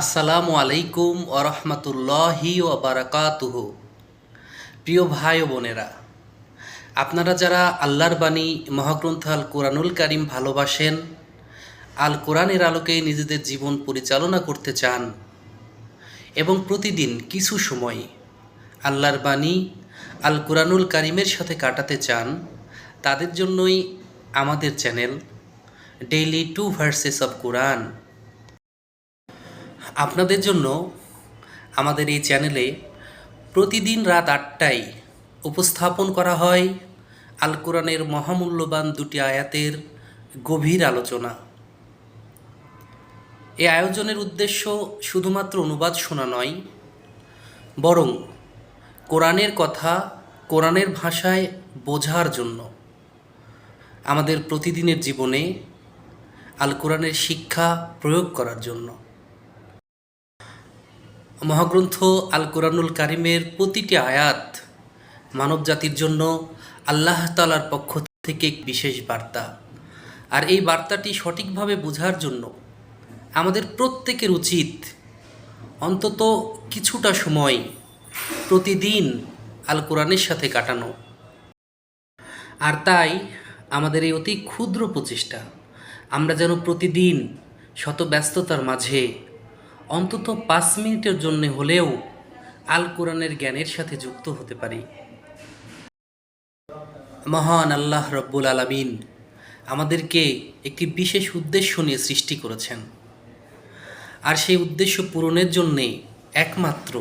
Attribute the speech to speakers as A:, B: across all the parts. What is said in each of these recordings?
A: আসসালামু আলাইকুম ওরহমতুল্লাহি ওবারাকাতুহু। প্রিয় ভাই ও বোনেরা, আপনারা যারা আল্লাহর বাণী মহাগ্রন্থ আল কোরআনুল কারিম ভালোবাসেন, আল কোরআনের আলোকে নিজেদের জীবন পরিচালনা করতে চান এবং প্রতিদিন কিছু সময় আল্লাহর বাণী আল কোরআনুল কারিমের সাথে কাটাতে চান, তাদের জন্যই আমাদের চ্যানেল ডেইলি 2 ভার্সেস অফ কোরআন। আপনাদের জন্য আমাদের এই চ্যানেলে প্রতিদিন রাত 8টায় উপস্থাপন করা হয় আল কোরআনের মহামূল্যবান 2টি আয়াতের গভীর আলোচনা। এই আয়োজনের উদ্দেশ্য শুধুমাত্র অনুবাদ শোনা নয়, বরং কোরআনের কথা কোরআনের ভাষায় বোঝার জন্য আমাদের প্রতিদিনের জীবনে আল কোরআনের শিক্ষা প্রয়োগ করার জন্য। মহাগ্রন্থ আল কোরআনুল কারিমের প্রতিটি আয়াত মানবজাতির জন্য আল্লাহ তাআলার পক্ষ থেকে বিশেষ বার্তা, আর এই বার্তাটি সঠিকভাবে বোঝার জন্য আমাদের প্রত্যেকের উচিত অন্তত কিছুটা সময় প্রতিদিন আল কোরআনের সাথে কাটানো। আর তাই আমাদের এই অতি ক্ষুদ্র প্রচেষ্টা, আমরা যেন প্রতিদিন শত ব্যস্ততার মাঝে অন্তত 5 মিনিটের জন্য হলেও আল কোরআনের জ্ঞানের সাথে যুক্ত হতে পারি। মহান আল্লাহ রব্বুল আলামিন আমাদেরকে একটি বিশেষ উদ্দেশ্য নিয়ে সৃষ্টি করেছেন, আর সেই উদ্দেশ্য পূরণের জন্যে একমাত্র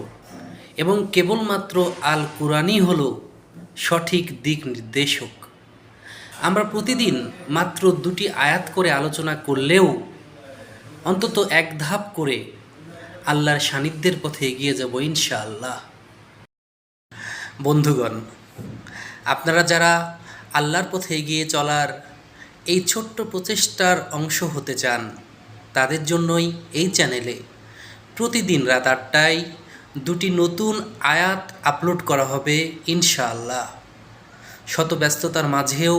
A: এবং কেবলমাত্র আল কোরআনই হলো সঠিক দিক নির্দেশক। আমরা প্রতিদিন মাত্র 2টি আয়াত করে আলোচনা করলেও অন্তত এক ধাপ করে আল্লাহর সান্নিধ্যের পথে এগিয়ে যাব ইনশাআল্লাহ। বন্ধুগণ, আপনারা যারা আল্লাহর পথে এগিয়ে চলার এই ছোট্ট প্রচেষ্টার অংশ হতে চান, তাদের জন্যই এই চ্যানেলে প্রতিদিন রাত 8টায় 2টি নতুন আয়াত আপলোড করা হবে ইনশাআল্লাহ। শত ব্যস্ততার মাঝেও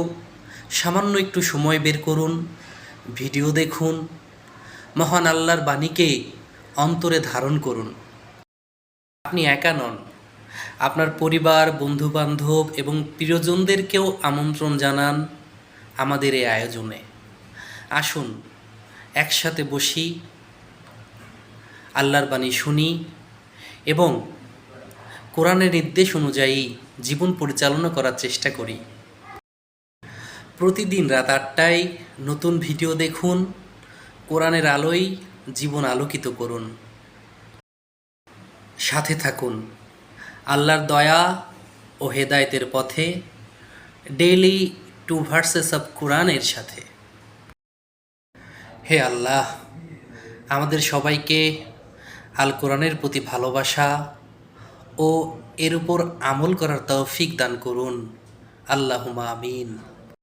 A: সামান্য একটু সময় বের করুন, ভিডিও দেখুন, মহান আল্লাহর বাণীকে অন্তরে ধারণ করুন। আপনি একা নন, আপনার পরিবার, বন্ধুবান্ধব এবং প্রিয়জনদেরকেও আমন্ত্রণ জানান আমাদের এই আয়োজনে। আসুন একসাথে বসি, আল্লাহর বাণী শুনি এবং কোরআনের নির্দেশ অনুযায়ী জীবন পরিচালনা করার চেষ্টা করি। প্রতিদিন রাত 8টায় নতুন ভিডিও দেখুন, কোরআনের আলোয় জীবন আলোকিত করুন। সাথে থাকুন আল্লাহর দয়া ও হেদায়েতের পথে ডেইলি 2 ভার্সেস অফ কোরআনের সাথে। হে আল্লাহ, আমাদের সবাইকে আল কোরআনের প্রতি ভালোবাসা ও এর উপর আমল করার তৌফিক দান করুন। আল্লাহুম্মা আমিন।